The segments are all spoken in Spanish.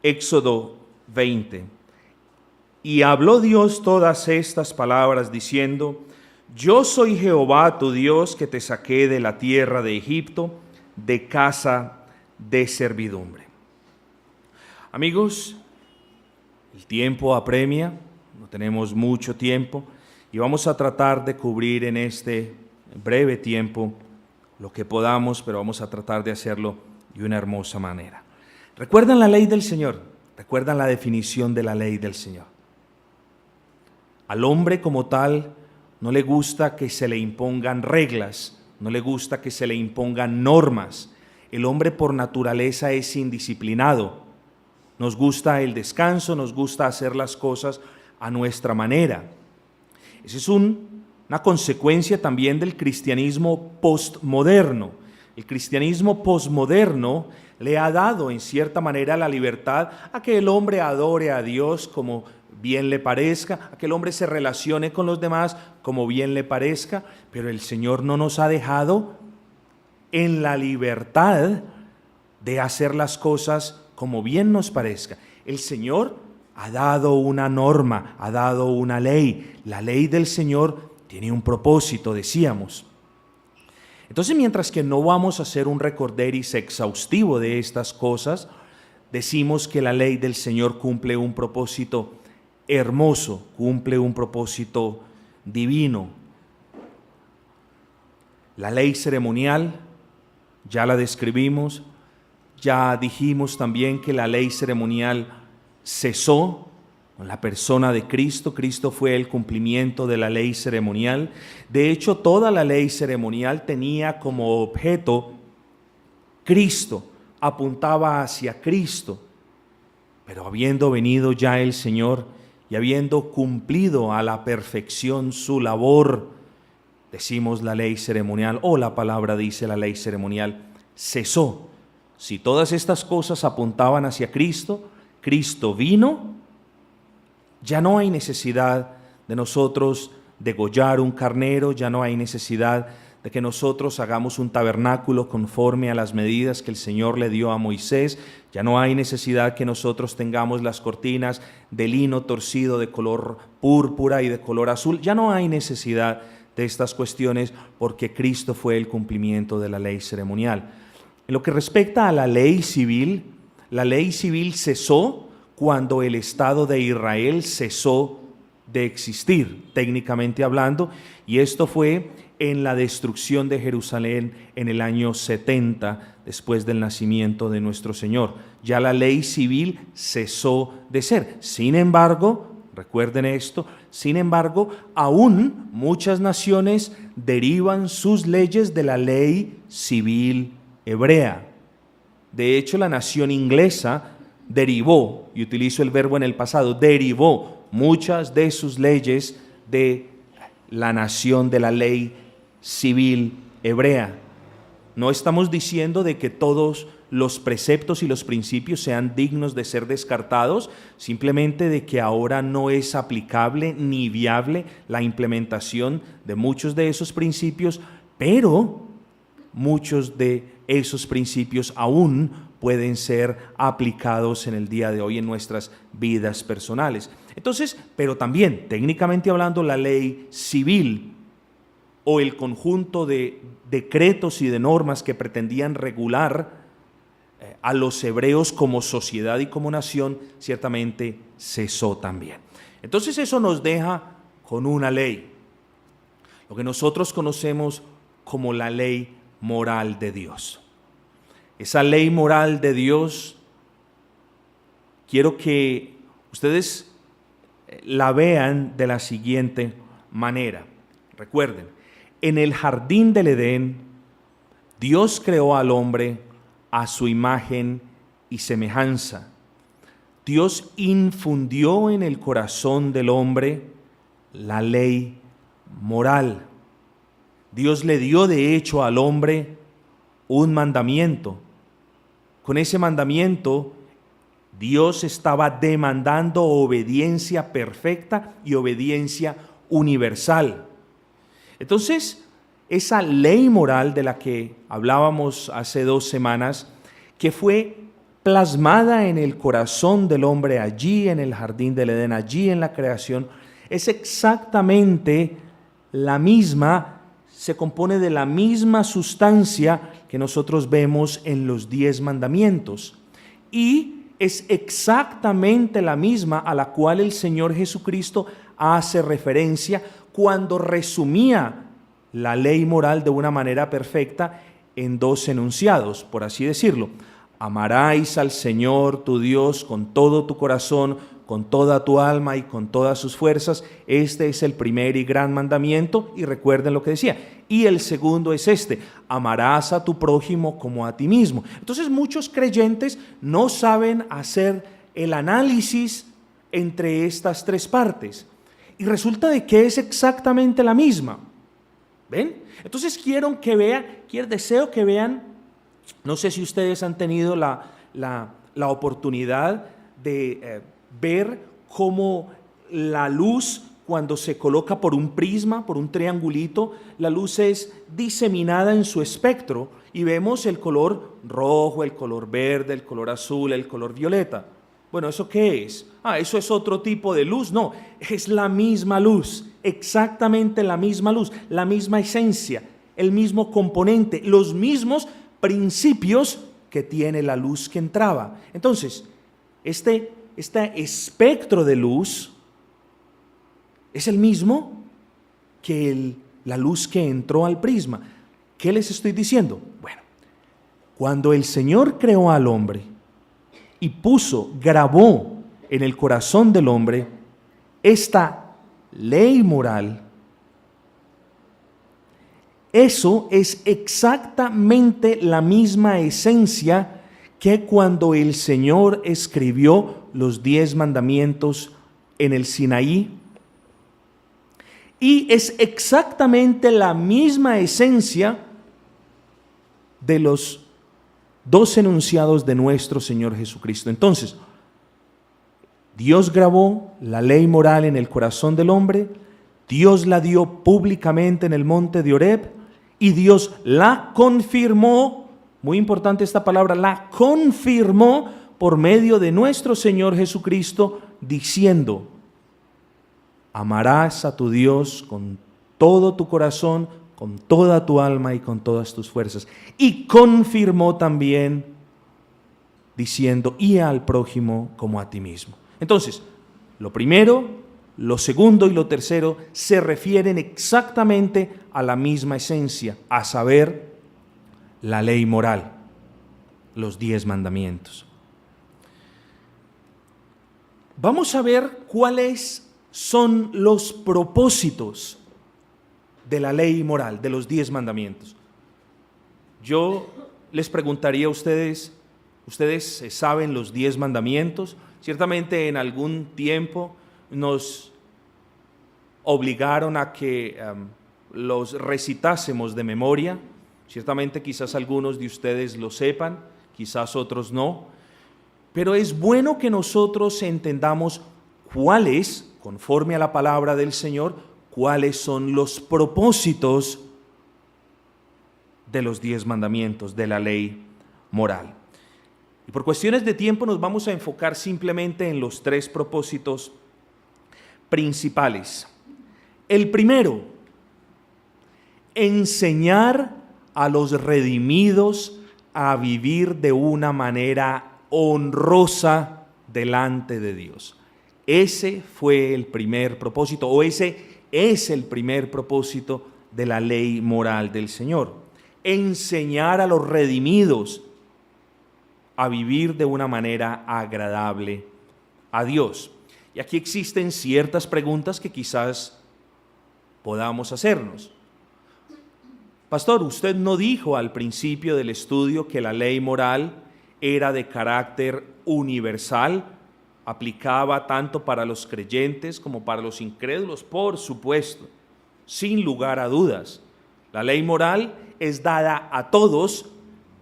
Éxodo 20. Y habló Dios todas estas palabras diciendo: Yo soy Jehová tu Dios que te saqué de la tierra de Egipto, de casa de servidumbre. Amigos, el tiempo apremia, no tenemos mucho tiempo y vamos a tratar de cubrir en este breve tiempo lo que podamos, pero vamos a tratar de hacerlo de una hermosa manera. ¿Recuerdan la ley del Señor? ¿Recuerdan la definición de la ley del Señor? Al hombre como tal no le gusta que se le impongan reglas, no le gusta que se le impongan normas. El hombre por naturaleza es indisciplinado. Nos gusta el descanso, nos gusta hacer las cosas a nuestra manera. Esa es una consecuencia también del cristianismo postmoderno. El cristianismo postmoderno le ha dado en cierta manera la libertad a que el hombre adore a Dios como bien le parezca, a que el hombre se relacione con los demás como bien le parezca, pero el Señor no nos ha dejado en la libertad de hacer las cosas como bien nos parezca. El Señor ha dado una norma, ha dado una ley. La ley del Señor tiene un propósito, decíamos. Entonces, mientras que no vamos a hacer un recorderis exhaustivo de estas cosas, decimos que la ley del Señor cumple un propósito hermoso, cumple un propósito divino. La ley ceremonial, ya la describimos, ya dijimos también que la ley ceremonial cesó con la persona de Cristo. Cristo fue el cumplimiento de la ley ceremonial. De hecho, toda la ley ceremonial tenía como objeto Cristo, apuntaba hacia Cristo. Pero habiendo venido ya el Señor y habiendo cumplido a la perfección su labor, decimos la ley ceremonial, o la palabra dice la ley ceremonial, cesó. Si todas estas cosas apuntaban hacia Cristo, Cristo vino, ya no hay necesidad de nosotros degollar un carnero, ya no hay necesidad de que nosotros hagamos un tabernáculo conforme a las medidas que el Señor le dio a Moisés, ya no hay necesidad que nosotros tengamos las cortinas de lino torcido de color púrpura y de color azul, ya no hay necesidad de estas cuestiones porque Cristo fue el cumplimiento de la ley ceremonial. En lo que respecta a la ley civil cesó cuando el Estado de Israel cesó de existir, técnicamente hablando, y esto fue en la destrucción de Jerusalén en el año 70, después del nacimiento de nuestro Señor. Ya la ley civil cesó de ser. Sin embargo, recuerden esto, sin embargo, aún muchas naciones derivan sus leyes de la ley civil hebrea. De hecho, la nación inglesa derivó, y utilizo el verbo en el pasado, derivó muchas de sus leyes de la nación de la ley civil hebrea. No estamos diciendo de que todos los preceptos y los principios sean dignos de ser descartados, simplemente de que ahora no es aplicable ni viable la implementación de muchos de esos principios, pero muchos de esos principios aún pueden ser aplicados en el día de hoy en nuestras vidas personales. Entonces, pero también, técnicamente hablando, la ley civil o el conjunto de decretos y de normas que pretendían regular a los hebreos como sociedad y como nación, ciertamente cesó también. Entonces eso nos deja con una ley, lo que nosotros conocemos como la ley moral de Dios. Esa ley moral de Dios, quiero que ustedes la vean de la siguiente manera. Recuerden, en el jardín del Edén, Dios creó al hombre a su imagen y semejanza. Dios infundió en el corazón del hombre la ley moral. Dios le dio de hecho al hombre un mandamiento. Con ese mandamiento, Dios estaba demandando obediencia perfecta y obediencia universal. Entonces, esa ley moral de la que hablábamos hace 2 semanas, que fue plasmada en el corazón del hombre allí en el jardín del Edén, allí en la creación, es exactamente la misma, se compone de la misma sustancia que nosotros vemos en los 10 mandamientos. Y es exactamente la misma a la cual el Señor Jesucristo hace referencia cuando resumía la ley moral de una manera perfecta en 2 enunciados, por así decirlo. Amarás al Señor tu Dios con todo tu corazón, con toda tu alma y con todas sus fuerzas. Este es el primer y gran mandamiento, y recuerden lo que decía. Y el segundo es este: amarás a tu prójimo como a ti mismo. Entonces muchos creyentes no saben hacer el análisis entre estas 3 partes, y resulta de que es exactamente la misma. ¿Ven? Entonces deseo que vean, no sé si ustedes han tenido la oportunidad de ver cómo la luz, cuando se coloca por un prisma, por un triangulito, la luz es diseminada en su espectro y vemos el color rojo, el color verde, el color azul, el color violeta. Bueno, ¿eso qué es? ¿Eso es otro tipo de luz? No, es la misma luz, exactamente la misma luz, la misma esencia, el mismo componente, los mismos principios que tiene la luz que entraba. Entonces, este espectro de luz es el mismo que la luz que entró al prisma. ¿Qué les estoy diciendo? Bueno, cuando el Señor creó al hombre y grabó en el corazón del hombre esta ley moral, eso es exactamente la misma esencia que cuando el Señor escribió los 10 mandamientos en el Sinaí, y es exactamente la misma esencia de los 2 enunciados de nuestro Señor Jesucristo. Entonces, Dios grabó la ley moral en el corazón del hombre, Dios la dio públicamente en el monte de Horeb, y Dios la confirmó, muy importante esta palabra, la confirmó por medio de nuestro Señor Jesucristo, diciendo: amarás a tu Dios con todo tu corazón, con toda tu alma y con todas tus fuerzas. Y confirmó también diciendo: y al prójimo como a ti mismo. Entonces, lo primero, lo segundo y lo tercero se refieren exactamente a la misma esencia, a saber, la ley moral, los 10 mandamientos. Vamos a ver cuáles son los propósitos de la ley moral, de los 10 mandamientos. Yo les preguntaría a ustedes saben los 10 mandamientos. Ciertamente en algún tiempo nos obligaron a que los recitásemos de memoria. Ciertamente quizás algunos de ustedes lo sepan, quizás otros no, pero es bueno que nosotros entendamos cuáles, conforme a la palabra del Señor, cuáles son los propósitos de los 10 mandamientos, de la ley moral. Y por cuestiones de tiempo nos vamos a enfocar simplemente en los 3 propósitos principales. El primero, enseñar a los redimidos a vivir de una manera honrosa delante de Dios. Ese fue el primer propósito, o ese es el primer propósito de la ley moral del Señor. Enseñar a los redimidos a vivir de una manera agradable a Dios. Y aquí existen ciertas preguntas que quizás podamos hacernos. Pastor, usted no dijo al principio del estudio que la ley moral era de carácter universal, aplicaba tanto para los creyentes como para los incrédulos. Por supuesto, sin lugar a dudas, la ley moral es dada a todos,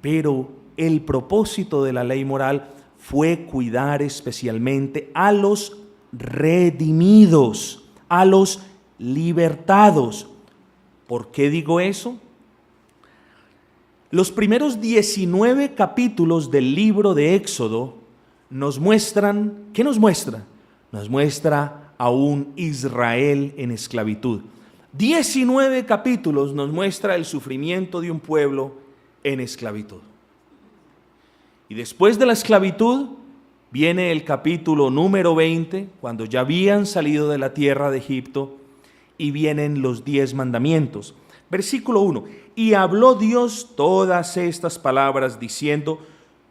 pero el propósito de la ley moral fue cuidar especialmente a los redimidos, a los libertados. ¿Por qué digo eso? Los primeros 19 capítulos del libro de Éxodo nos muestran, ¿qué nos muestra? Nos muestra a un Israel en esclavitud. 19 capítulos nos muestra el sufrimiento de un pueblo en esclavitud. Y después de la esclavitud viene el capítulo número 20, cuando ya habían salido de la tierra de Egipto, y vienen los 10 mandamientos. Versículo 1, y habló Dios todas estas palabras diciendo,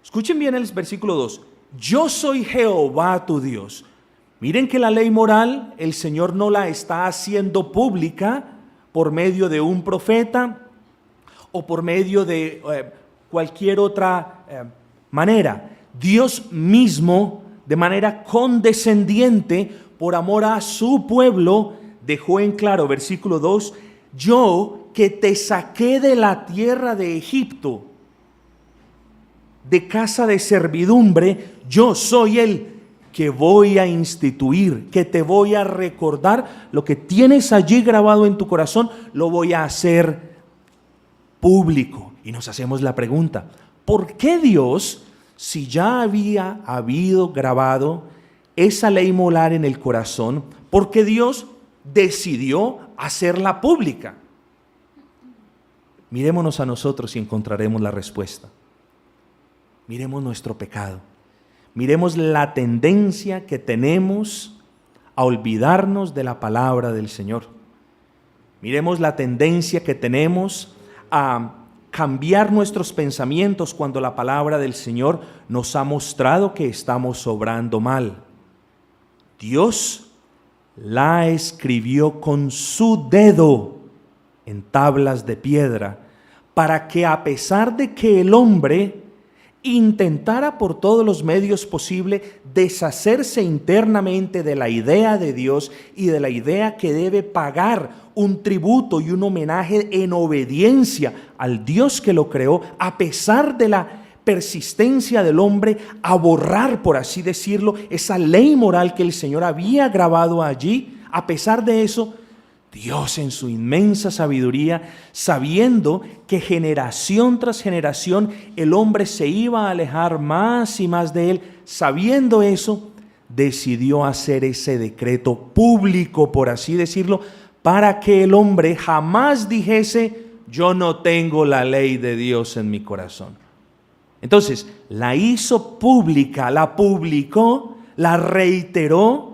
escuchen bien el versículo 2, yo soy Jehová tu Dios. Miren que la ley moral el Señor no la está haciendo pública por medio de un profeta o por medio de cualquier otra manera. Dios mismo, de manera condescendiente, por amor a su pueblo, dejó en claro, versículo 2, yo que te saqué de la tierra de Egipto, de casa de servidumbre, yo soy el que voy a instituir, que te voy a recordar lo que tienes allí grabado en tu corazón, lo voy a hacer público. Y nos hacemos la pregunta, ¿por qué Dios, si ya había habido grabado esa ley moral en el corazón, por qué Dios decidió hacerla pública? Mirémonos a nosotros y encontraremos la respuesta. Miremos nuestro pecado. Miremos la tendencia que tenemos a olvidarnos de la palabra del Señor. Miremos la tendencia que tenemos a cambiar nuestros pensamientos cuando la palabra del Señor nos ha mostrado que estamos obrando mal. Dios la escribió con su dedo en tablas de piedra para que, a pesar de que el hombre intentara por todos los medios posibles deshacerse internamente de la idea de Dios y de la idea que debe pagar un tributo y un homenaje en obediencia al Dios que lo creó, a pesar de la persistencia del hombre a borrar, por así decirlo, esa ley moral que el Señor había grabado allí, a pesar de eso, Dios en su inmensa sabiduría, sabiendo que generación tras generación el hombre se iba a alejar más y más de Él, sabiendo eso, decidió hacer ese decreto público, por así decirlo, para que el hombre jamás dijese, yo no tengo la ley de Dios en mi corazón. Entonces, la hizo pública, la publicó, la reiteró,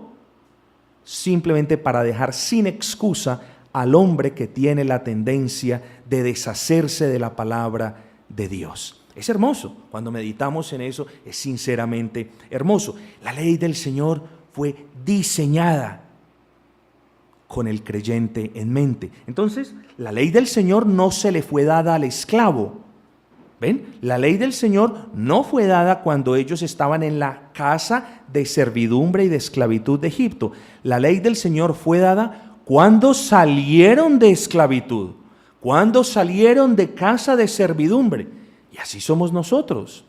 simplemente para dejar sin excusa al hombre que tiene la tendencia de deshacerse de la palabra de Dios. Es hermoso, cuando meditamos en eso, es sinceramente hermoso. La ley del Señor fue diseñada con el creyente en mente. Entonces, la ley del Señor no se le fue dada al esclavo. ¿Ven? La ley del Señor no fue dada cuando ellos estaban en la casa de servidumbre y de esclavitud de Egipto. La ley del Señor fue dada cuando salieron de esclavitud, cuando salieron de casa de servidumbre. Y así somos nosotros.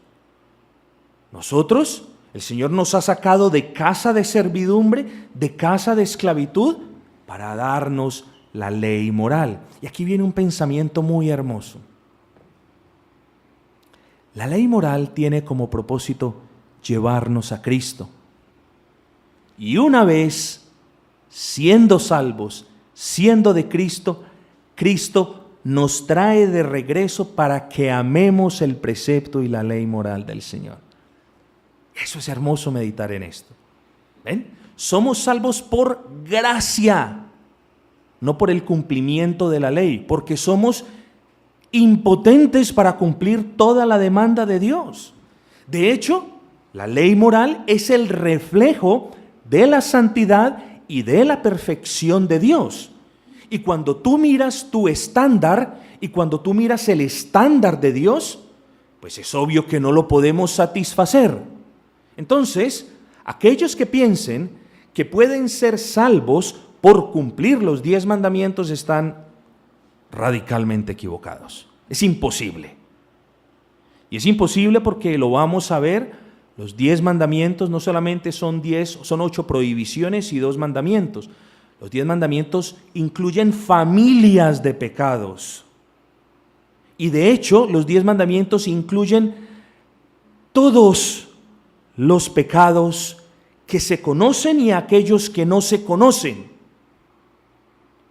Nosotros, el Señor nos ha sacado de casa de servidumbre, de casa de esclavitud, para darnos la ley moral. Y aquí viene un pensamiento muy hermoso. La ley moral tiene como propósito llevarnos a Cristo. Y una vez siendo salvos, siendo de Cristo, Cristo nos trae de regreso para que amemos el precepto y la ley moral del Señor. Eso es hermoso meditar en esto. ¿Ven? Somos salvos por gracia, no por el cumplimiento de la ley, porque somos impotentes para cumplir toda la demanda de Dios. De hecho, la ley moral es el reflejo de la santidad y de la perfección de Dios. Y cuando tú miras tu estándar y cuando tú miras el estándar de Dios, pues es obvio que no lo podemos satisfacer. Entonces, aquellos que piensen que pueden ser salvos por cumplir los 10 mandamientos están radicalmente equivocados. Es imposible. Y es imposible porque lo vamos a ver, los 10 mandamientos no solamente son 10, son 8 prohibiciones y 2 mandamientos. Los 10 mandamientos incluyen familias de pecados. Y de hecho, los 10 mandamientos incluyen todos los pecados que se conocen y aquellos que no se conocen.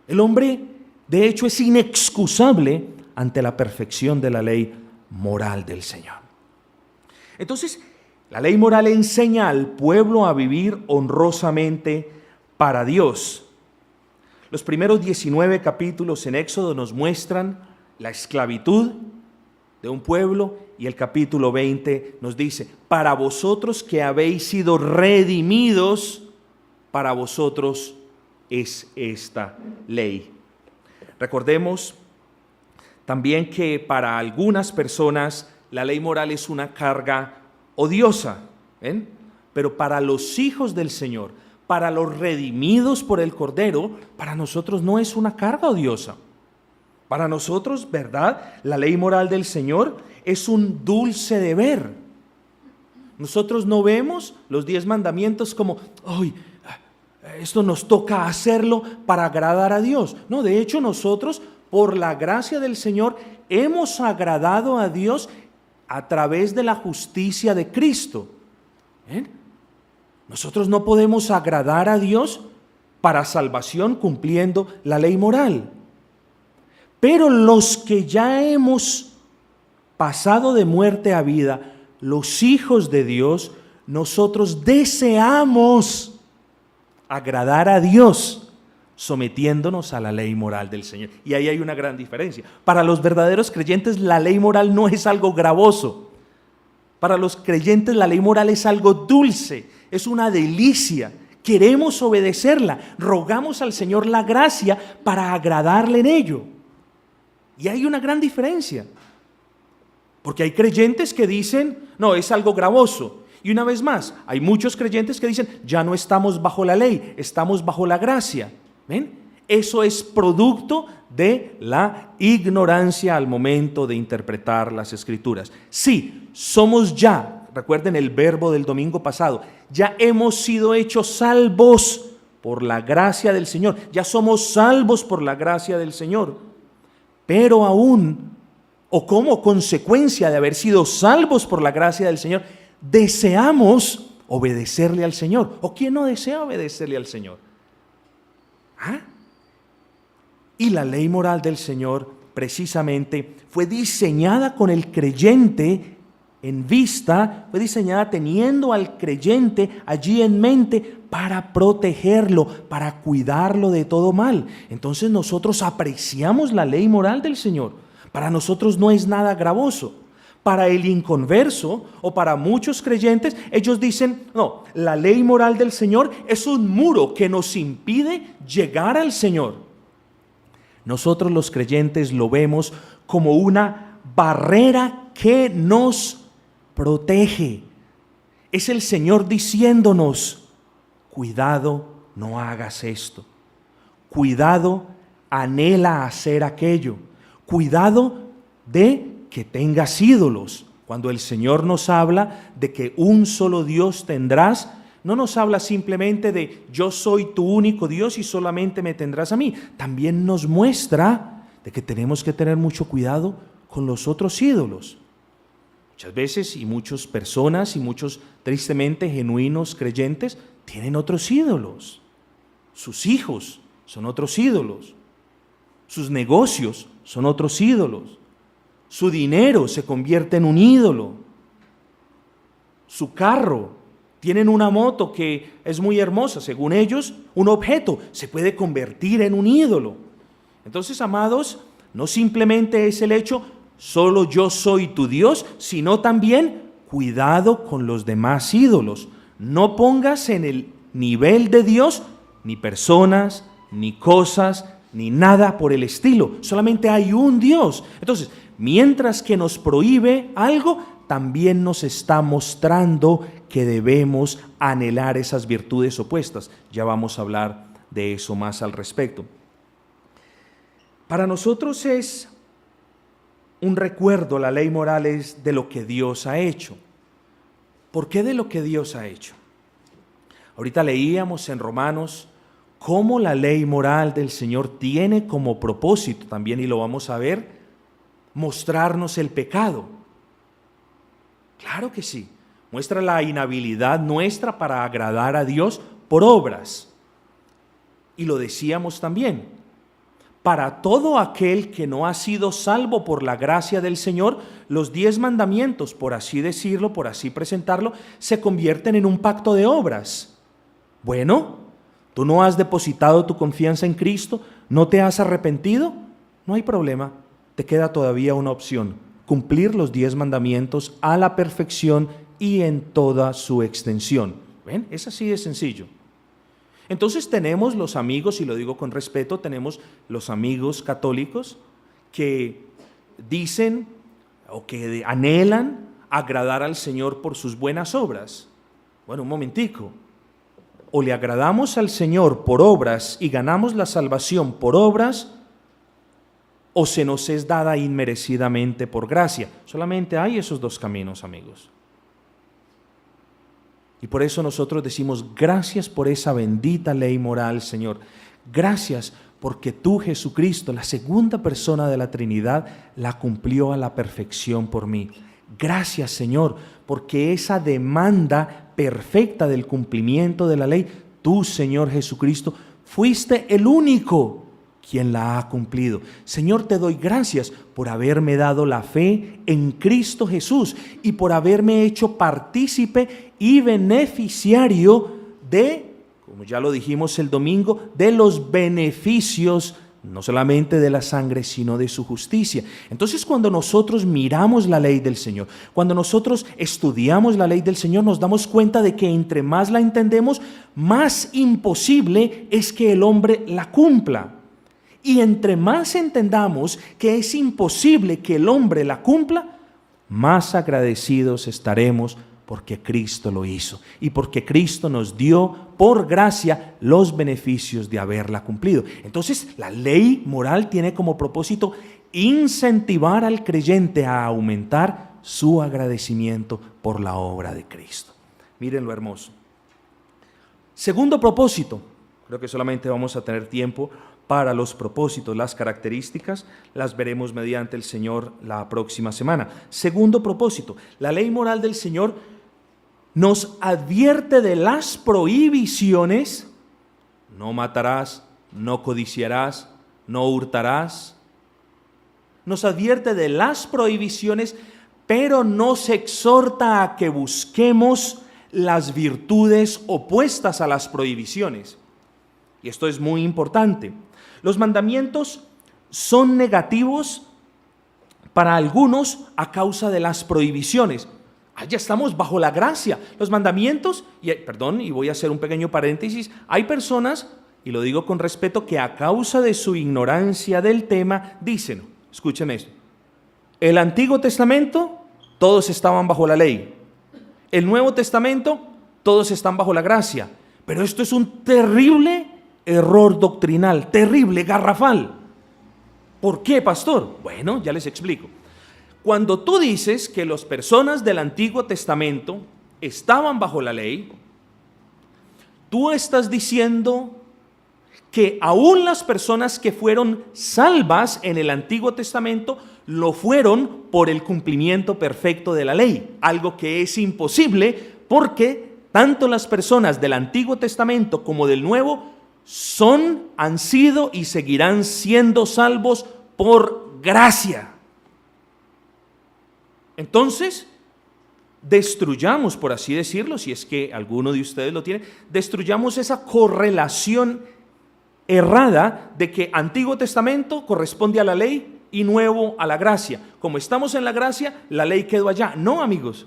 El hombre, de hecho, es inexcusable ante la perfección de la ley moral del Señor. Entonces, la ley moral enseña al pueblo a vivir honrosamente para Dios. Los primeros 19 capítulos en Éxodo nos muestran la esclavitud de un pueblo, y el capítulo 20 nos dice: para vosotros que habéis sido redimidos, para vosotros es esta ley. Recordemos también que para algunas personas la ley moral es una carga odiosa, ¿ven? Pero para los hijos del Señor, para los redimidos por el Cordero, para nosotros no es una carga odiosa. Para nosotros, ¿verdad?, la ley moral del Señor es un dulce deber. Nosotros no vemos los 10 mandamientos como, ¡ay! Esto nos toca hacerlo para agradar a Dios. No, de hecho nosotros, por la gracia del Señor, hemos agradado a Dios a través de la justicia de Cristo. ¿Ven? Nosotros no podemos agradar a Dios para salvación cumpliendo la ley moral. Pero los que ya hemos pasado de muerte a vida, los hijos de Dios, nosotros deseamos agradar a Dios sometiéndonos a la ley moral del Señor. Y ahí hay una gran diferencia. Para los verdaderos creyentes, la ley moral no es algo gravoso. Para los creyentes, la ley moral es algo dulce, es una delicia. Queremos obedecerla, rogamos al Señor la gracia para agradarle en ello. Y hay una gran diferencia, porque hay creyentes que dicen, no, es algo gravoso. Y una vez más, hay muchos creyentes que dicen, ya no estamos bajo la ley, estamos bajo la gracia. ¿Ven? Eso es producto de la ignorancia al momento de interpretar las Escrituras. Sí, somos ya, recuerden el verbo del domingo pasado, ya hemos sido hechos salvos por la gracia del Señor, ya somos salvos por la gracia del Señor. Pero aún, o como consecuencia de haber sido salvos por la gracia del Señor, deseamos obedecerle al Señor. ¿O quién no desea obedecerle al Señor? ¿Ah? Y la ley moral del Señor precisamente fue diseñada con el creyente en vista, fue diseñada teniendo al creyente allí en mente para protegerlo, para cuidarlo de todo mal. Entonces nosotros apreciamos la ley moral del Señor. Para nosotros no es nada gravoso. Para el inconverso o para muchos creyentes, ellos dicen, no, la ley moral del Señor es un muro que nos impide llegar al Señor. Nosotros los creyentes lo vemos como una barrera que nos protege. Es el Señor diciéndonos, cuidado, no hagas esto. Cuidado, anhela hacer aquello. Cuidado de que tengas ídolos. Cuando el Señor nos habla de que un solo Dios tendrás, no nos habla simplemente de yo soy tu único Dios y solamente me tendrás a mí. También nos muestra de que tenemos que tener mucho cuidado con los otros ídolos. Muchas veces y muchas personas y muchos tristemente genuinos creyentes tienen otros ídolos. Sus hijos son otros ídolos. Sus negocios son otros ídolos. Su dinero se convierte en un ídolo. Su carro, tienen una moto que es muy hermosa, según ellos, un objeto se puede convertir en un ídolo. Entonces, amados, no simplemente es el hecho, solo yo soy tu Dios, sino también cuidado con los demás ídolos. No pongas en el nivel de Dios ni personas, ni cosas, ni nada por el estilo. Solamente hay un Dios. Entonces, mientras que nos prohíbe algo, también nos está mostrando que debemos anhelar esas virtudes opuestas. Ya vamos a hablar de eso más al respecto. Para nosotros es un recuerdo, la ley moral es de lo que Dios ha hecho. ¿Por qué de lo que Dios ha hecho? Ahorita leíamos en Romanos cómo la ley moral del Señor tiene como propósito también, y lo vamos a ver, mostrarnos el pecado. Claro que sí. Muestra la inhabilidad nuestra para agradar a Dios por obras. Y lo decíamos también, para todo aquel que no ha sido salvo por la gracia del Señor, los 10 mandamientos, por así decirlo, por así presentarlo, se convierten en un pacto de obras. Bueno, ¿tú no has depositado tu confianza en Cristo? ¿No te has arrepentido? No hay problema, te queda todavía una opción: cumplir los 10 mandamientos a la perfección y en toda su extensión. ¿Ven? Es así de sencillo. Entonces tenemos los amigos, y lo digo con respeto, tenemos los amigos católicos que dicen o que anhelan agradar al Señor por sus buenas obras. Bueno, un momentico. O le agradamos al Señor por obras y ganamos la salvación por obras, o se nos es dada inmerecidamente por gracia. Solamente hay esos dos caminos, amigos. Y por eso nosotros decimos: gracias por esa bendita ley moral, Señor. Gracias porque tú, Jesucristo, la segunda persona de la Trinidad, la cumplió a la perfección por mí. Gracias, Señor, porque esa demanda perfecta del cumplimiento de la ley, tú, Señor Jesucristo, fuiste el único quien la ha cumplido. Señor, te doy gracias por haberme dado la fe en Cristo Jesús y por haberme hecho partícipe y beneficiario de, como ya lo dijimos el domingo, de los beneficios, no solamente de la sangre, sino de su justicia. Entonces, cuando nosotros miramos la ley del Señor, cuando nosotros estudiamos la ley del Señor, nos damos cuenta de que entre más la entendemos, más imposible es que el hombre la cumpla. Y entre más entendamos que es imposible que el hombre la cumpla, más agradecidos estaremos porque Cristo lo hizo y porque Cristo nos dio por gracia los beneficios de haberla cumplido. Entonces, la ley moral tiene como propósito incentivar al creyente a aumentar su agradecimiento por la obra de Cristo. Miren lo hermoso. Segundo propósito, creo que solamente vamos a tener tiempo para los propósitos. Las características las veremos mediante el Señor la próxima semana. Segundo propósito, la ley moral del Señor nos advierte de las prohibiciones: no matarás, no codiciarás, no hurtarás. Nos advierte de las prohibiciones, pero nos exhorta a que busquemos las virtudes opuestas a las prohibiciones. Y esto es muy importante. Los mandamientos son negativos para algunos a causa de las prohibiciones. Ya estamos bajo la gracia. Los mandamientos, y voy a hacer un pequeño paréntesis, hay personas, y lo digo con respeto, que a causa de su ignorancia del tema dicen, escuchen esto: el Antiguo Testamento, todos estaban bajo la ley. El Nuevo Testamento, todos están bajo la gracia. Pero esto es un terrible error doctrinal, terrible, garrafal. ¿Por qué, pastor? Bueno, ya les explico. Cuando tú dices que las personas del Antiguo Testamento estaban bajo la ley, tú estás diciendo que aún las personas que fueron salvas en el Antiguo Testamento lo fueron por el cumplimiento perfecto de la ley, algo que es imposible porque tanto las personas del Antiguo Testamento como del Nuevo han sido y seguirán siendo salvos por gracia. Entonces, destruyamos, por así decirlo, si es que alguno de ustedes lo tiene, destruyamos esa correlación errada de que Antiguo Testamento corresponde a la ley y Nuevo a la gracia. Como estamos en la gracia, la ley quedó allá. No, amigos.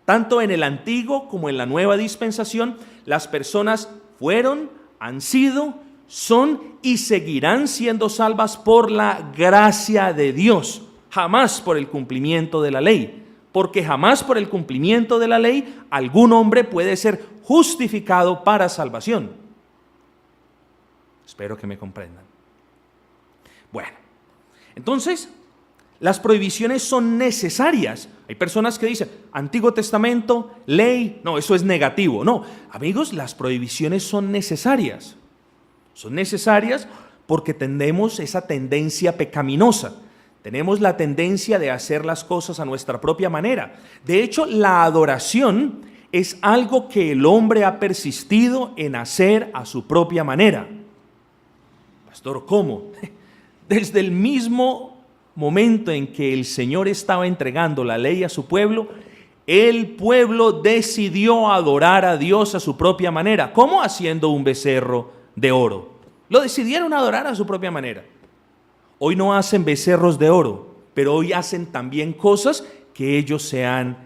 Tanto en el Antiguo como en la Nueva Dispensación, las personas fueron, han sido, son y seguirán siendo salvas por la gracia de Dios. Jamás por el cumplimiento de la ley, porque jamás por el cumplimiento de la ley algún hombre puede ser justificado para salvación. Espero que me comprendan. Bueno, entonces, las prohibiciones son necesarias. Hay personas que dicen, Antiguo Testamento, ley, no, eso es negativo. No, amigos, las prohibiciones son necesarias. Son necesarias porque tenemos esa tendencia pecaminosa Tenemos la tendencia de hacer las cosas a nuestra propia manera. De hecho, la adoración es algo que el hombre ha persistido en hacer a su propia manera. Pastor, ¿cómo? Desde el mismo momento en que el Señor estaba entregando la ley a su pueblo, el pueblo decidió adorar a Dios a su propia manera. ¿Cómo? Haciendo un becerro de oro. Lo decidieron adorar a su propia manera. Hoy no hacen becerros de oro, pero hoy hacen también cosas que ellos se han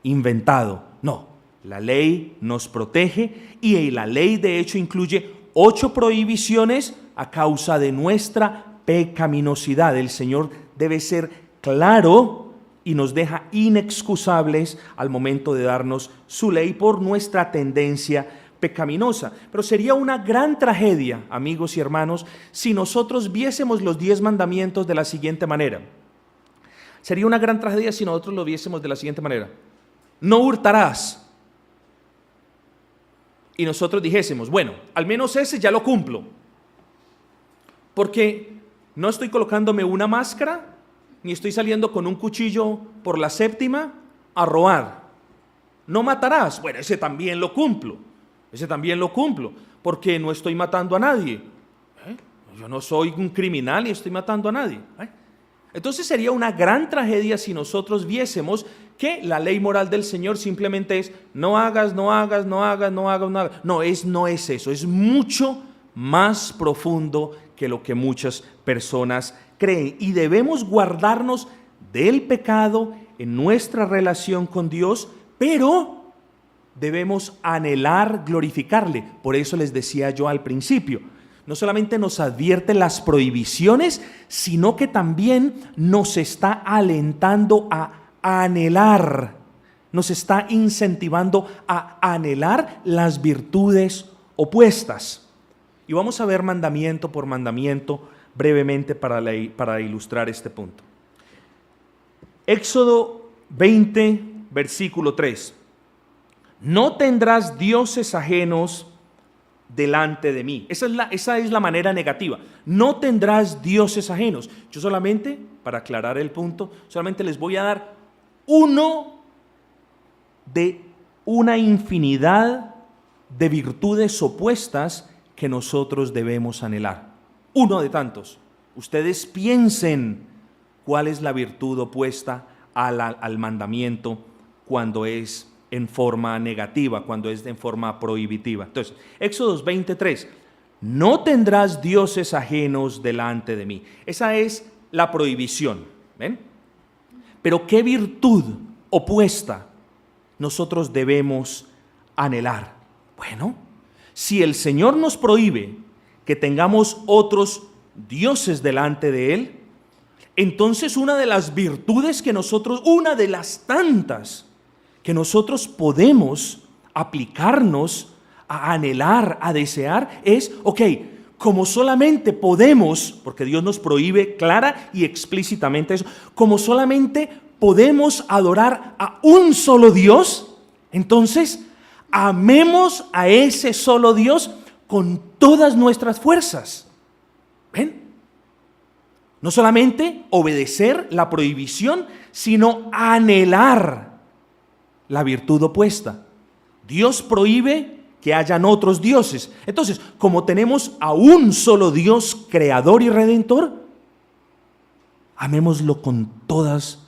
inventado. No, la ley nos protege y la ley de hecho incluye 8 prohibiciones a causa de nuestra pecaminosidad. El Señor debe ser claro y nos deja inexcusables al momento de darnos su ley por nuestra tendencia pecaminosa. Pero sería una gran tragedia, amigos y hermanos, si nosotros viésemos los 10 mandamientos de la siguiente manera. Sería una gran tragedia si nosotros lo viésemos de la siguiente manera: no hurtarás. Y nosotros dijésemos, bueno, al menos ese ya lo cumplo, porque no estoy colocándome una máscara, ni estoy saliendo con un cuchillo por la séptima a robar. No matarás. Bueno, ese también lo cumplo. Ese también lo cumplo, porque no estoy matando a nadie. Yo no soy un criminal y estoy matando a nadie. Entonces sería una gran tragedia si nosotros viésemos que la ley moral del Señor simplemente es no hagas, no hagas, no hagas, no hagas, no hagas. No es eso, es mucho más profundo que lo que muchas personas creen. Y debemos guardarnos del pecado en nuestra relación con Dios, pero debemos anhelar glorificarle. Por eso les decía yo al principio, no solamente nos advierte las prohibiciones, sino que también nos está alentando a anhelar, nos está incentivando a anhelar las virtudes opuestas. Y vamos a ver mandamiento por mandamiento brevemente para ilustrar este punto. Éxodo 20, versículo 3. No tendrás dioses ajenos delante de mí. Esa es la manera negativa. No tendrás dioses ajenos. Yo solamente, para aclarar el punto, solamente les voy a dar uno de una infinidad de virtudes opuestas que nosotros debemos anhelar. Uno de tantos. Ustedes piensen cuál es la virtud opuesta al mandamiento cuando es en forma negativa, cuando es en forma prohibitiva. Entonces, Éxodo 23, no tendrás dioses ajenos delante de mí. Esa es la prohibición, ¿ven? Pero ¿qué virtud opuesta nosotros debemos anhelar? Bueno, si el Señor nos prohíbe que tengamos otros dioses delante de Él, entonces una de las virtudes que nosotros, una de las tantas que nosotros podemos aplicarnos a anhelar, a desear, es, como solamente podemos, porque Dios nos prohíbe clara y explícitamente eso, como solamente podemos adorar a un solo Dios, entonces amemos a ese solo Dios con todas nuestras fuerzas. ¿Ven? No solamente obedecer la prohibición, sino anhelar la virtud opuesta. Dios prohíbe que hayan otros dioses. Entonces, como tenemos a un solo Dios creador y redentor, amémoslo con todas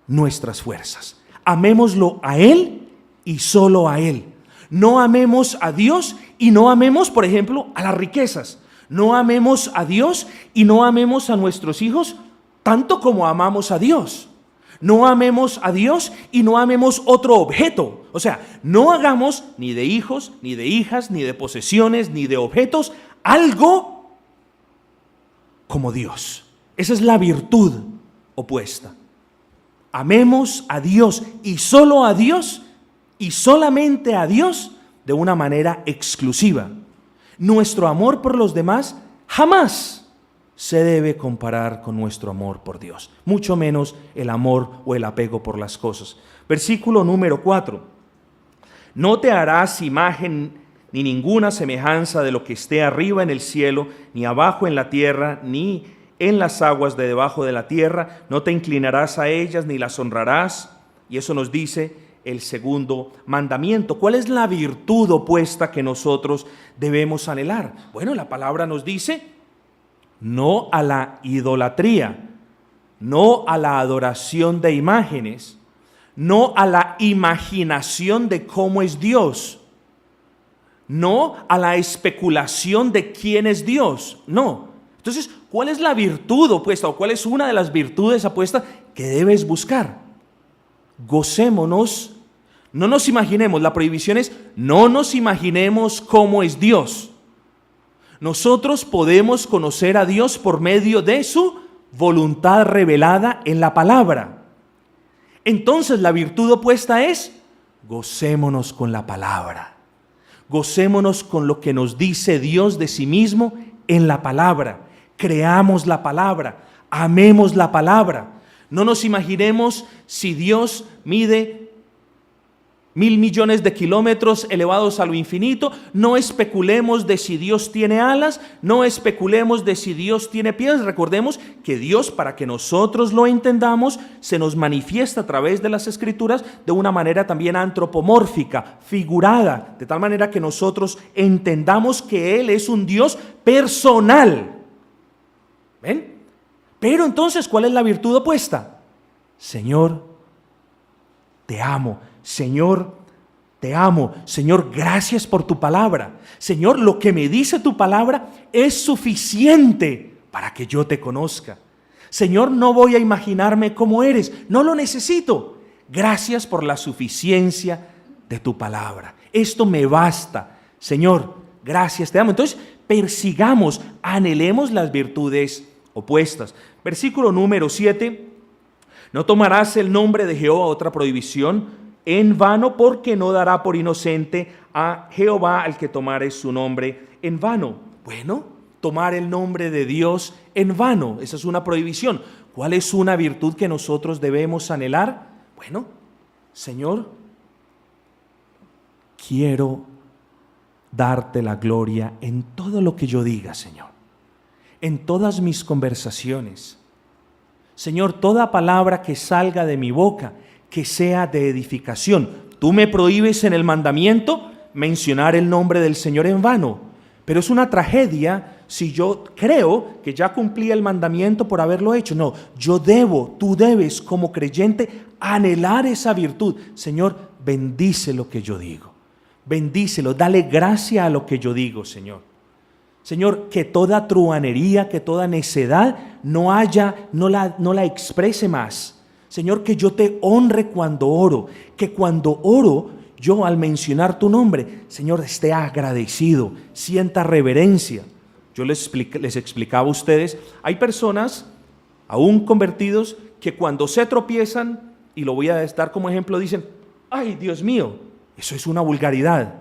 nuestras fuerzas. Amémoslo a Él y solo a Él. No amemos a Dios y no amemos, por ejemplo, a las riquezas. No amemos a Dios y no amemos a nuestros hijos tanto como amamos a Dios. No amemos a Dios y no amemos otro objeto. O sea, no hagamos ni de hijos, ni de hijas, ni de posesiones, ni de objetos algo como Dios. Esa es la virtud opuesta. Amemos a Dios y solo a Dios y solamente a Dios de una manera exclusiva. Nuestro amor por los demás jamás se debe comparar con nuestro amor por Dios, mucho menos el amor o el apego por las cosas. Versículo número 4. No te harás imagen ni ninguna semejanza de lo que esté arriba en el cielo, ni abajo en la tierra, ni en las aguas de debajo de la tierra, no te inclinarás a ellas ni las honrarás. Y eso nos dice el segundo mandamiento. ¿Cuál es la virtud opuesta que nosotros debemos anhelar? Bueno, la palabra nos dice: no a la idolatría, no a la adoración de imágenes, no a la imaginación de cómo es Dios, no a la especulación de quién es Dios, no. Entonces, ¿cuál es la virtud opuesta o cuál es una de las virtudes opuestas que debes buscar? Gocémonos, no nos imaginemos, la prohibición es no nos imaginemos cómo es Dios. Nosotros podemos conocer a Dios por medio de su voluntad revelada en la palabra. Entonces la virtud opuesta es gocémonos con la palabra. Gocémonos con lo que nos dice Dios de sí mismo en la palabra. Creamos la palabra, amemos la palabra. No nos imaginemos si Dios mide 1.000 millones de kilómetros elevados a lo infinito. No especulemos de si Dios tiene alas, no especulemos de si Dios tiene pies. Recordemos que Dios, para que nosotros lo entendamos, se nos manifiesta a través de las Escrituras de una manera también antropomórfica, figurada, de tal manera que nosotros entendamos que Él es un Dios personal. ¿Ven? Pero entonces, ¿cuál es la virtud opuesta? Señor, te amo. Señor, te amo. Señor, gracias por tu palabra. Señor, lo que me dice tu palabra es suficiente para que yo te conozca. Señor, no voy a imaginarme cómo eres. No lo necesito. Gracias por la suficiencia de tu palabra. Esto me basta. Señor, gracias, te amo. Entonces, persigamos, anhelemos las virtudes opuestas. Versículo número 7. No tomarás el nombre de Jehová, otra prohibición, en vano, porque no dará por inocente a Jehová al que tomare su nombre en vano. Bueno, tomar el nombre de Dios en vano, esa es una prohibición. ¿Cuál es una virtud que nosotros debemos anhelar? Bueno, Señor, quiero darte la gloria en todo lo que yo diga, Señor, en todas mis conversaciones. Señor, toda palabra que salga de mi boca, que sea de edificación. Tú me prohíbes en el mandamiento mencionar el nombre del Señor en vano, pero es una tragedia si yo creo que ya cumplí el mandamiento por haberlo hecho. No, tú debes como creyente anhelar esa virtud. Señor, bendice lo que yo digo, bendícelo, dale gracia a lo que yo digo, Señor. Señor, que toda truhanería, que toda necedad no la exprese más. Señor, que yo te honre cuando oro, que cuando oro yo al mencionar tu nombre, Señor, esté agradecido, sienta reverencia. Yo les explicaba a ustedes, hay personas aún convertidos que cuando se tropiezan, y lo voy a dar como ejemplo, dicen: ay, Dios mío, eso es una vulgaridad,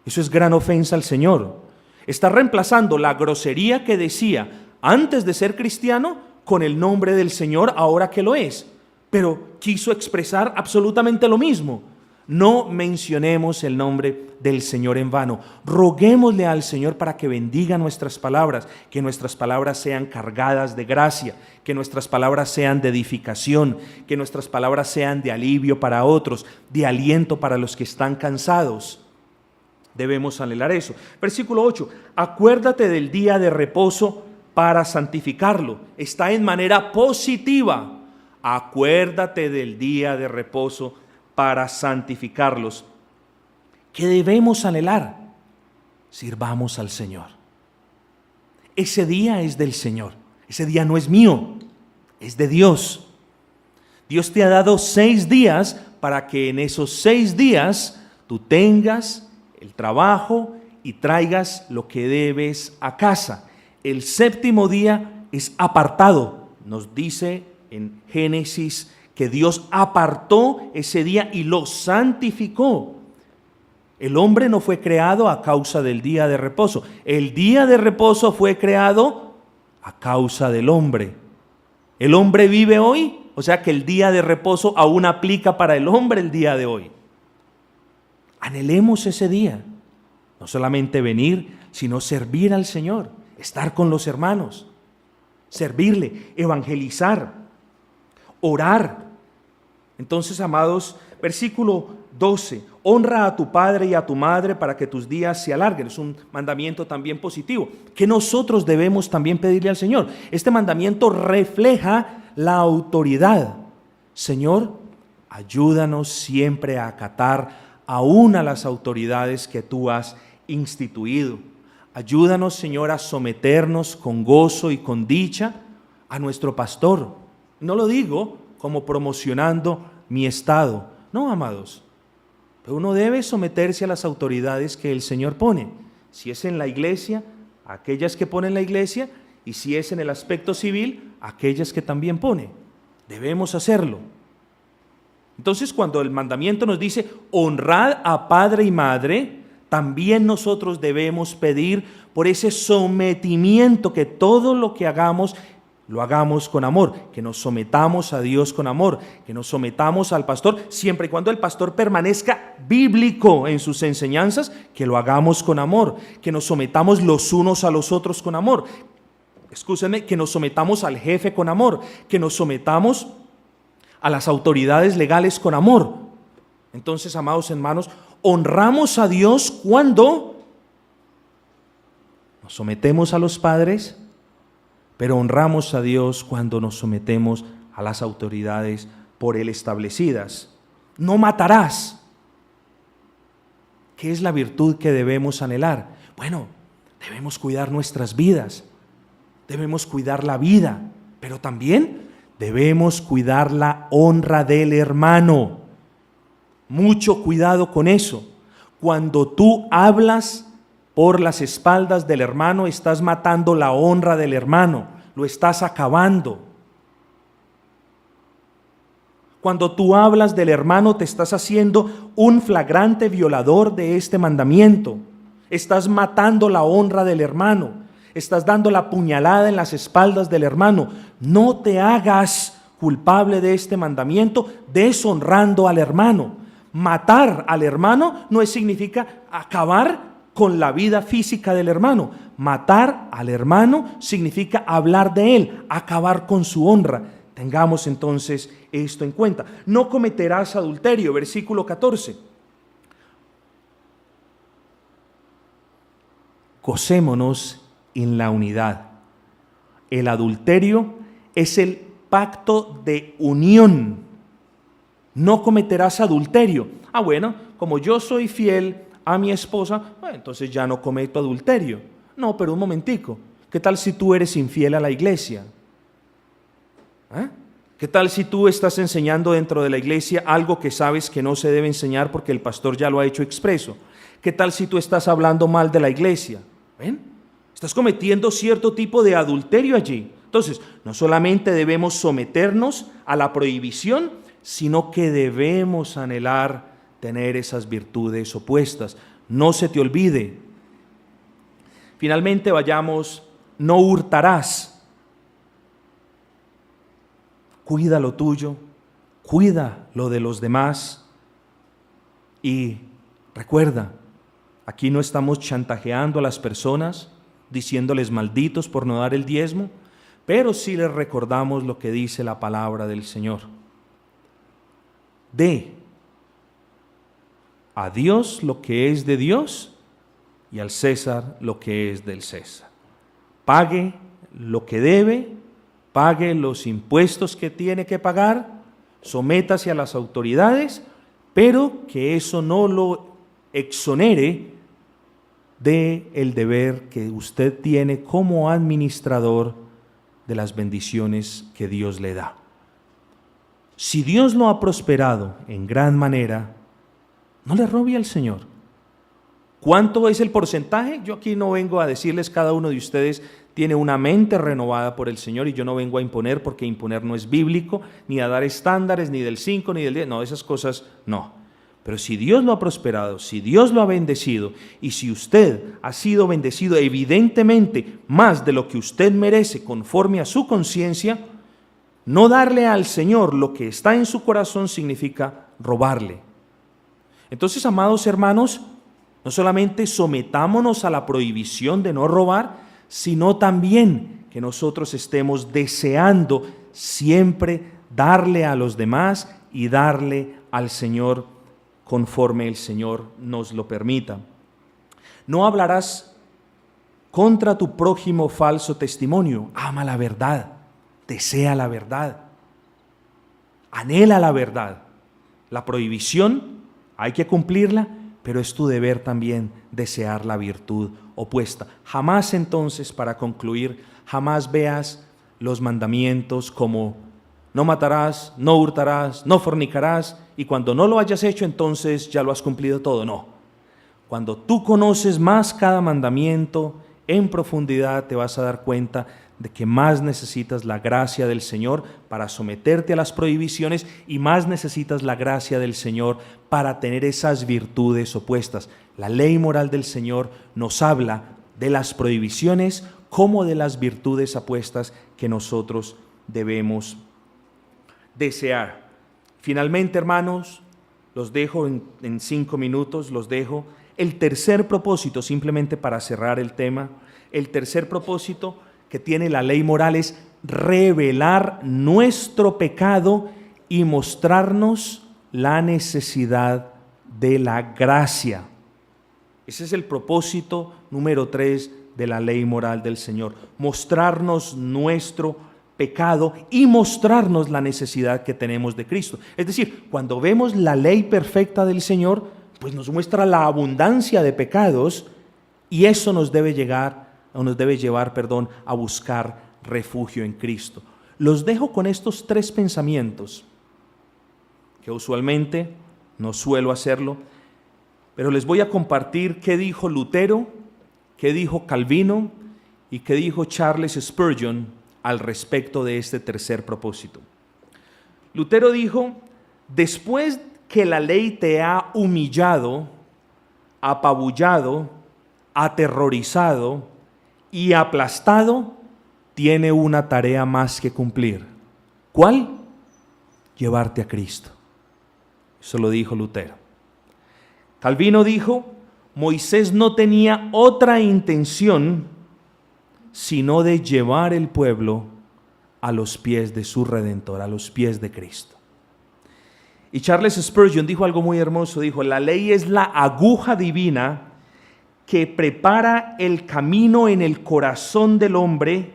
eso es gran ofensa al Señor. Está reemplazando la grosería que decía antes de ser cristiano con el nombre del Señor ahora que lo es, pero quiso expresar absolutamente lo mismo. No mencionemos el nombre del Señor en vano. Roguémosle al Señor para que bendiga nuestras palabras, que nuestras palabras sean cargadas de gracia, que nuestras palabras sean de edificación, que nuestras palabras sean de alivio para otros, de aliento para los que están cansados. Debemos anhelar eso. Versículo 8. Acuérdate del día de reposo para santificarlo. Está en manera positiva. Acuérdate del día de reposo para santificarlos. ¿Qué debemos anhelar? Sirvamos al Señor. Ese día es del Señor. Ese día no es mío, es de Dios. Dios te ha dado 6 días para que en esos 6 días tú tengas el trabajo y traigas lo que debes a casa. El 7º día es apartado. Nos dice en Génesis que Dios apartó ese día y lo santificó. El hombre no fue creado a causa del día de reposo. El día de reposo fue creado a causa del hombre. El hombre vive hoy, o sea que el día de reposo aún aplica para el hombre el día de hoy. Anhelemos ese día. No solamente venir, sino servir al Señor, estar con los hermanos. servirle, evangelizar, orar. Entonces, amados, versículo 12, honra a tu padre y a tu madre para que tus días se alarguen. Es un mandamiento también positivo, que nosotros debemos también pedirle al Señor. Este mandamiento refleja la autoridad. Señor, ayúdanos siempre a acatar aún a las autoridades que tú has instituido. Ayúdanos, Señor, a someternos con gozo y con dicha a nuestro pastor. No lo digo como promocionando mi estado, no, amados. Pero uno debe someterse a las autoridades que el Señor pone. Si es en la iglesia, aquellas que pone en la iglesia, y si es en el aspecto civil, aquellas que también pone. Debemos hacerlo. Entonces, cuando el mandamiento nos dice honrad a padre y madre, también nosotros debemos pedir por ese sometimiento, que todo lo que hagamos lo hagamos con amor, que nos sometamos a Dios con amor, que nos sometamos al pastor, siempre y cuando el pastor permanezca bíblico en sus enseñanzas, que lo hagamos con amor, que nos sometamos los unos a los otros con amor. Escúchenme, que nos sometamos al jefe con amor, que nos sometamos a las autoridades legales con amor. Entonces, amados hermanos, honramos a Dios cuando nos sometemos a los padres, pero honramos a Dios cuando nos sometemos a las autoridades por Él establecidas. No matarás. ¿Qué es la virtud que debemos anhelar? Bueno, debemos cuidar nuestras vidas, debemos cuidar la vida, pero también debemos cuidar la honra del hermano. Mucho cuidado con eso. Cuando tú hablas por las espaldas del hermano, estás matando la honra del hermano, lo estás acabando. Cuando tú hablas del hermano, te estás haciendo un flagrante violador de este mandamiento. Estás matando la honra del hermano, estás dando la puñalada en las espaldas del hermano. No te hagas culpable de este mandamiento, deshonrando al hermano. Matar al hermano no significa acabar con la vida física del hermano. Matar al hermano significa hablar de él, acabar con su honra. Tengamos entonces esto en cuenta. No cometerás adulterio, versículo 14. Gocémonos en la unidad. El adulterio es el pacto de unión. No cometerás adulterio. Bueno, como yo soy fiel a mi esposa, entonces ya no cometo adulterio. No, pero un momentico. ¿Qué tal si tú eres infiel a la iglesia? ¿Qué tal si tú estás enseñando dentro de la iglesia algo que sabes que no se debe enseñar porque el pastor ya lo ha hecho expreso? ¿Qué tal si tú estás hablando mal de la iglesia? ¿Ven? Estás cometiendo cierto tipo de adulterio allí. Entonces, no solamente debemos someternos a la prohibición, sino que debemos anhelar tener esas virtudes opuestas. No se te olvide. Finalmente vayamos, no hurtarás. Cuida lo tuyo, cuida lo de los demás y recuerda, aquí no estamos chantajeando a las personas, diciéndoles malditos por no dar el diezmo, pero sí les recordamos lo que dice la palabra del Señor. Dé a Dios lo que es de Dios y al César lo que es del César. Pague lo que debe, pague los impuestos que tiene que pagar, sométase a las autoridades, pero que eso no lo exonere del deber que usted tiene como administrador de las bendiciones que Dios le da. Si Dios lo ha prosperado en gran manera, no le robe al Señor. ¿Cuánto es el porcentaje? Yo aquí no vengo a decirles, cada uno de ustedes tiene una mente renovada por el Señor y yo no vengo a imponer, porque imponer no es bíblico, ni a dar estándares, ni del 5, ni del 10, no, esas cosas no. Pero si Dios lo ha prosperado, si Dios lo ha bendecido, y si usted ha sido bendecido evidentemente más de lo que usted merece conforme a su conciencia, no darle al Señor lo que está en su corazón significa robarle. Entonces, amados hermanos, no solamente sometámonos a la prohibición de no robar, sino también que nosotros estemos deseando siempre darle a los demás y darle al Señor conforme el Señor nos lo permita. No hablarás contra tu prójimo falso testimonio. Ama la verdad, desea la verdad, anhela la verdad. La prohibición hay que cumplirla, pero es tu deber también desear la virtud opuesta. Jamás entonces, para concluir, jamás veas los mandamientos como no matarás, no hurtarás, no fornicarás, y cuando no lo hayas hecho, entonces ya lo has cumplido todo. No. Cuando tú conoces más cada mandamiento en profundidad, te vas a dar cuenta de que más necesitas la gracia del Señor para someterte a las prohibiciones y más necesitas la gracia del Señor para tener esas virtudes opuestas. La ley moral del Señor nos habla de las prohibiciones como de las virtudes opuestas que nosotros debemos desear. Finalmente, hermanos, los dejo en 5 minutos, los dejo. El tercer propósito, simplemente para cerrar el tema, el tercer propósito que tiene la ley moral es revelar nuestro pecado y mostrarnos la necesidad de la gracia. Ese es el propósito número 3 de la ley moral del Señor, mostrarnos nuestro pecado y mostrarnos la necesidad que tenemos de Cristo. Es decir, cuando vemos la ley perfecta del Señor, pues nos muestra la abundancia de pecados y eso nos debe llevar a buscar refugio en Cristo. Los dejo con estos 3 pensamientos, que usualmente no suelo hacerlo, pero les voy a compartir qué dijo Lutero, qué dijo Calvino y qué dijo Charles Spurgeon al respecto de este tercer propósito. Lutero dijo: después que la ley te ha humillado, apabullado, aterrorizado y aplastado, tiene una tarea más que cumplir. ¿Cuál? Llevarte a Cristo. Eso lo dijo Lutero. Calvino dijo: Moisés no tenía otra intención sino de llevar el pueblo a los pies de su Redentor, a los pies de Cristo. Y Charles Spurgeon dijo algo muy hermoso, dijo: la ley es la aguja divina que prepara el camino en el corazón del hombre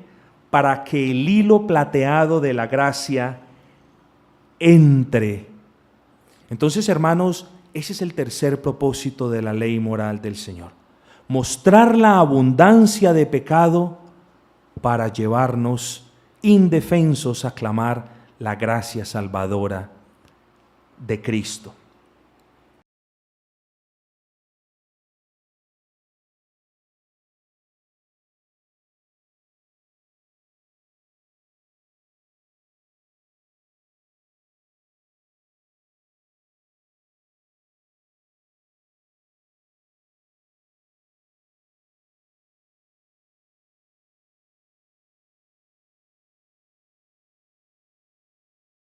para que el hilo plateado de la gracia entre. Entonces, hermanos, ese es el tercer propósito de la ley moral del Señor: mostrar la abundancia de pecado para llevarnos indefensos a clamar la gracia salvadora de Cristo.